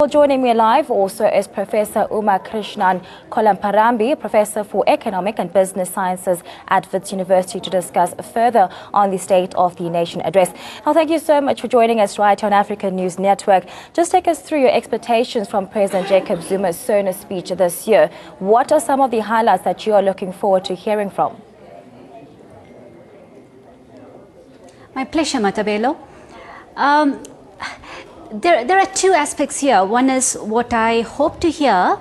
Well, joining me live also is Professor Krishnan Kollamparambi, Professor for Economic and Business Sciences at Wits University, to discuss further on the State of the Nation address. Now, thank you so much for joining us right on African News Network. Just take us through your expectations from President Jacob Zuma's SONA speech this year. What are some of the highlights that you are looking forward to hearing from? My pleasure, Matabelo. There are two aspects here. One is what I hope to hear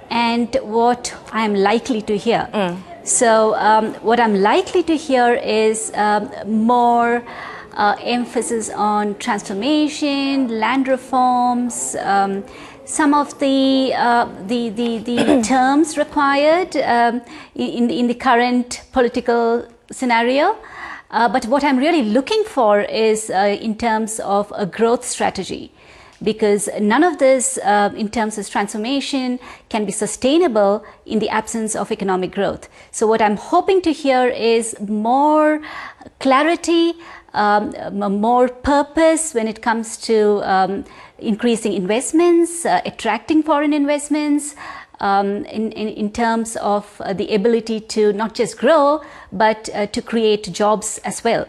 and what I am likely to hear. So what I'm likely to hear is more emphasis on transformation, land reforms, some of the terms required in the current political scenario. But what I'm really looking for is in terms of a growth strategy, because none of this in terms of transformation can be sustainable in the absence of economic growth. So what I'm hoping to hear is more clarity, more purpose when it comes to increasing investments, attracting foreign investments, in terms of the ability to not just grow, but to create jobs as well.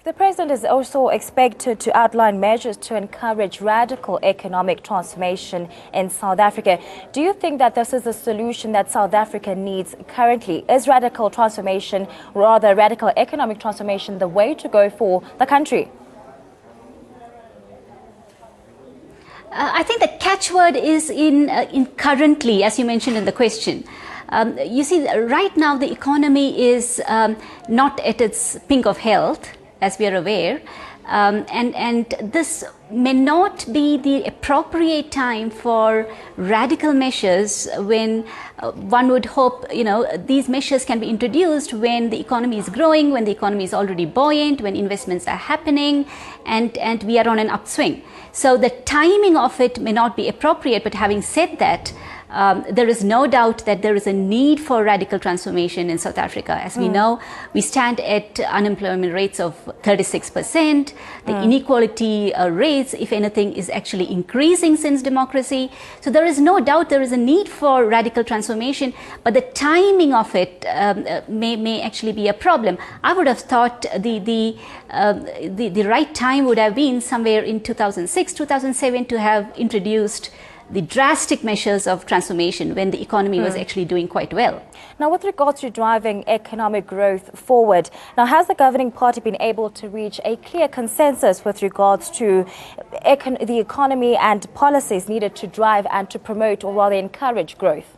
The President is also expected to outline measures to encourage radical economic transformation in South Africa. Do you think that this is a solution that South Africa needs currently? Is radical transformation, rather radical economic transformation, the way to go for the country? I think the catchword is in currently, as you mentioned in the question. You see, right now the economy is not at its peak of health, as we are aware, and this may not be the appropriate time for radical measures when one would hope, these measures can be introduced when the economy is growing, when the economy is already buoyant, when investments are happening, and we are on an upswing. So the timing of it may not be appropriate, but having said that, there is no doubt that there is a need for radical transformation in South Africa. As we know, we stand at unemployment rates of 36%. The inequality rates, if anything, is actually increasing since democracy. So there is no doubt there is a need for radical transformation, but the timing of it may actually be a problem. I would have thought the right time would have been somewhere in 2006, 2007 to have introduced the drastic measures of transformation when the economy was actually doing quite well. Now, with regards to driving economic growth forward, now has the governing party been able to reach a clear consensus with regards to the economy and policies needed to drive and to promote, or rather encourage, growth?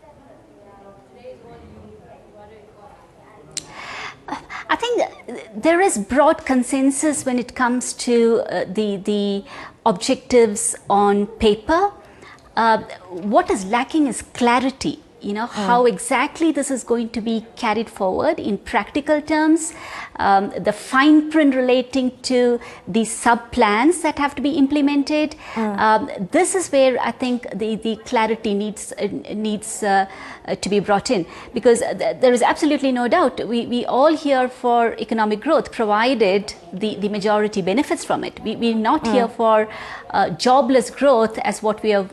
I think there is broad consensus when it comes to the objectives on paper. What is lacking is clarity, how exactly this is going to be carried forward in practical terms, the fine print relating to the sub-plans that have to be implemented. This is where I think the clarity needs to be brought in, because there is absolutely no doubt we all here for economic growth, provided the majority benefits from it. We're not here for jobless growth as what we have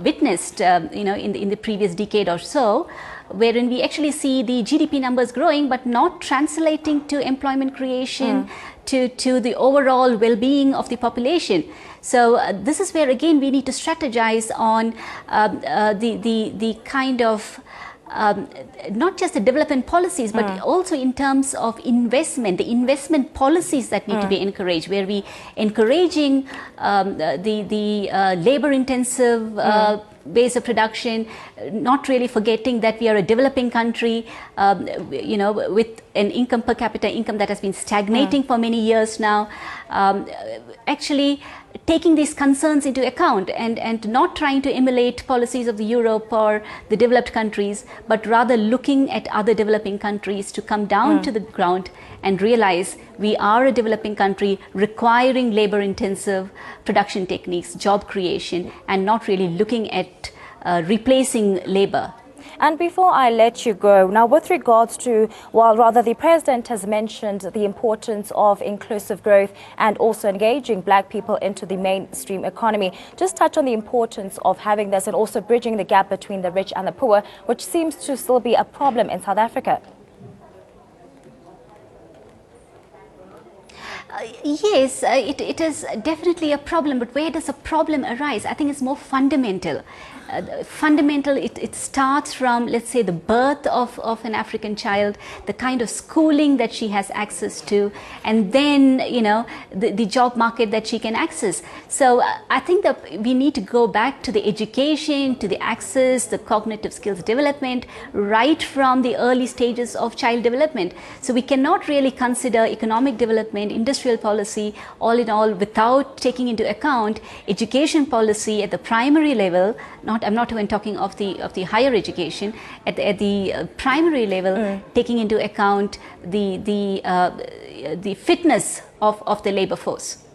witnessed in the previous decade or so, wherein we actually see the GDP numbers growing but not translating to employment creation, to the overall well-being of the population. So this is where again we need to strategize on the kind of not just the development policies, but also in terms of investment, the investment policies that need to be encouraged, where we encouraging the labor-intensive base of production, not really forgetting that we are a developing country, with an income per capita income that has been stagnating for many years now. Actually taking these concerns into account and not trying to emulate policies of the Europe or the developed countries, but rather looking at other developing countries to come down to the ground and realize we are a developing country requiring labor-intensive production techniques, job creation, and not really looking at replacing labor. And before I let you go, now with regards to, well, rather the President has mentioned the importance of inclusive growth and also engaging black people into the mainstream economy. Just touch on the importance of having this and also bridging the gap between the rich and the poor, which seems to still be a problem in South Africa. Yes, it is definitely a problem, but where does a problem arise? I think it's more fundamental. It starts from, let's say, the birth of an African child, the kind of schooling that she has access to, and then, you know, the job market that she can access. So I think that we need to go back to the education, to the access, the cognitive skills development, right from the early stages of child development. So we cannot really consider economic development, industrial policy, all in all, without taking into account education policy at the primary level. I'm not even talking of the higher education, at the primary level, taking into account the fitness of the labor force.